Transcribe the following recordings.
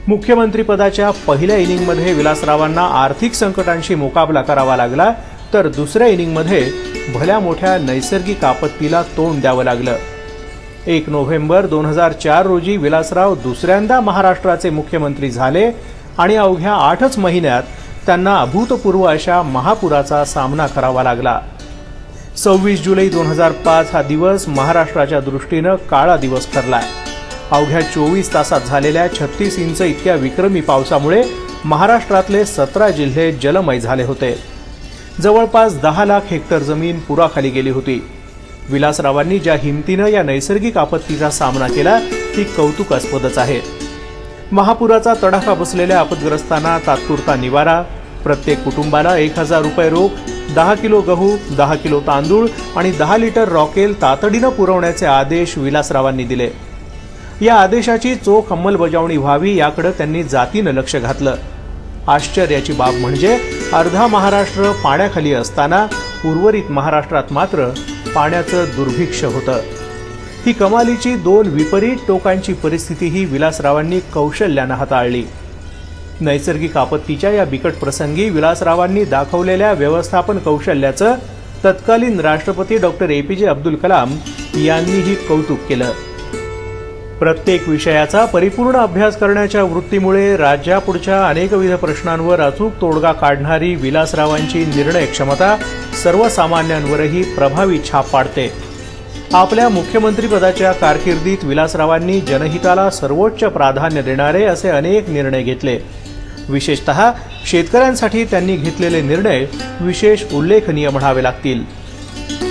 मुख्यमंत्रीपदाच्या पहिल्या इनिंगमध्ये विलासरावांना आर्थिक संकटांशी मुकाबला करावा लागला, तर दुसऱ्या इनिंगमध्ये भल्या मोठ्या नैसर्गिक आपत्तीला तोंड द्यावं लागलं। 1 नोव्हेंबर 2004 रोजी विलासराव दुसऱ्यांदा महाराष्ट्राचे मुख्यमंत्री झाले आणि अवघ्या 8च महिन्यात त्यांना अभूतपूर्व अशा महापुराचा सामना करावा लागला। 26 जुलै 2005 हा दिवस महाराष्ट्राच्या दृष्टीने काळा दिवस ठरला। अवघ्या 24 तासात झालेल्या 36 इंच इतक्या विक्रमी पावसामुळे महाराष्ट्रातले 17 जिल्हे जलमय झाले होते। जवळपास 10 लाख हेक्टर जमीन पुराखाली गेली होती। विलासरावांनी ज्या हिमतीने या नैसर्गिक आपत्तीचा सामना केला ती कौतुकास्पदच आहे। महापुराचा तडाखा बसलेल्या आपदग्रस्तांना तात्पुरता निवारा, प्रत्येक कुटुंबाला 1000 रुपये रोख, 10 किलो गहू, 10 किलो तांदूळ आणि 10 लिटर रॉकेल तातडीने पुरवण्याचे आदेश विलासरावांनी दिले। या आदेशाची चोख अंमलबजावणी व्हावी याकडे त्यांनी जातीने लक्ष घातलं। आश्चर्याची बाब म्हणजे अर्धा महाराष्ट्र पाण्याखाली असताना उर्वरित महाराष्ट्रात मात्र पाण्याचं दुर्भिक्ष होतं। ही कमालीची 2 विपरीत टोकांची परिस्थितीही विलासरावांनी कौशल्याने हाताळली। नैसर्गिक आपत्तीच्या या बिकट प्रसंगी विलासरावांनी दाखवलेल्या व्यवस्थापन कौशल्याचं तत्कालीन राष्ट्रपती डॉक्टर APJ अब्दुल कलाम यांनीही कौतुक केलं। प्रत्येक विषयाचा परिपूर्ण अभ्यास करण्याच्या वृत्तीमुळे राज्यापुढच्या अनेकविध प्रश्नांवर अचूक तोडगा काढणारी विलासरावांची निर्णय क्षमता सर्वसामान्यांवरही प्रभावी छाप पाडते। आपल्या मुख्यमंत्रीपदाच्या कारकिर्दीत विलासरावांनी जनहिताला सर्वोच्च प्राधान्य देणारे असे अनेक निर्णय घेतले। विशेषतः शेतकऱ्यांसाठी त्यांनी घेतलेले निर्णय विशेष उल्लेखनीय म्हणावे लागतील।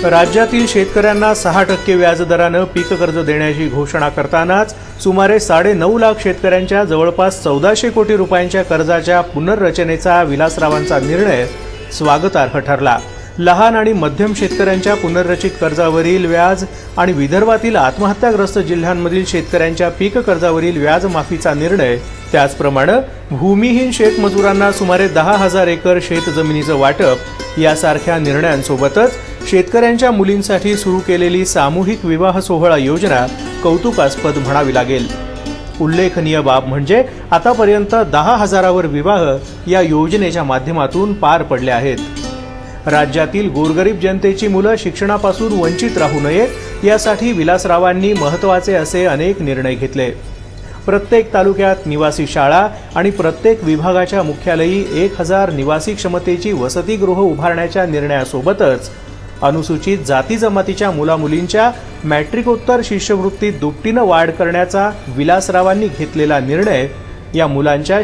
राज्यातील शेतकऱ्यांना 6% व्याजदराने पीक कर्ज देण्याची घोषणा करतानाच सुमारे 9.5 लाख शेतकऱ्यांच्या जवळपास 1400 कोटी रुपयांच्या कर्जाच्या पुनर्रचनेचा विलासरावांचा निर्णय स्वागतार्ह ठरला। लहान आणि मध्यम शेतकऱ्यांच्या पुनर्रचित कर्जावरील व्याज आणि विदर्भातील आत्महत्याग्रस्त जिल्ह्यांमधील शेतकऱ्यांच्या पीक कर्जावरील व्याज माफीचा निर्णय, त्याचप्रमाणे भूमिहीन शेतमजुरांना सुमारे 10,000 एकर शेतजमिनीचं वाटप यासारख्या निर्णयांसोबतच शेतकऱ्यांच्या मुलींसाठी सुरू केलेली सामूहिक विवाह सोहळा योजना कौतुकास्पद म्हणावी लागेल। उल्लेखनीय बाब म्हणजे आतापर्यंत 10,000वर विवाह या योजनेच्या माध्यमातून पार पडले आहेत। राज्यातील गोरगरीब जनतेची मुलं शिक्षणापासून वंचित राहू नयेत यासाठी विलासरावांनी महत्त्वाचे असे अनेक निर्णय घेतले। प्रत्येक तालुक्यात निवासी शाळा आणि प्रत्येक विभागाच्या मुख्यालयी 1000 निवासी क्षमतेची वसतिगृह उभारण्याच्या निर्णयासोबतच अनुसूचित जाती जमातीच्या मुलामुलींच्या मॅट्रिकोत्तर शिष्यवृत्तीत दुपटीने वाढ करण्याचा विलासरावांनी घेतलेला निर्णय या मुलांच्या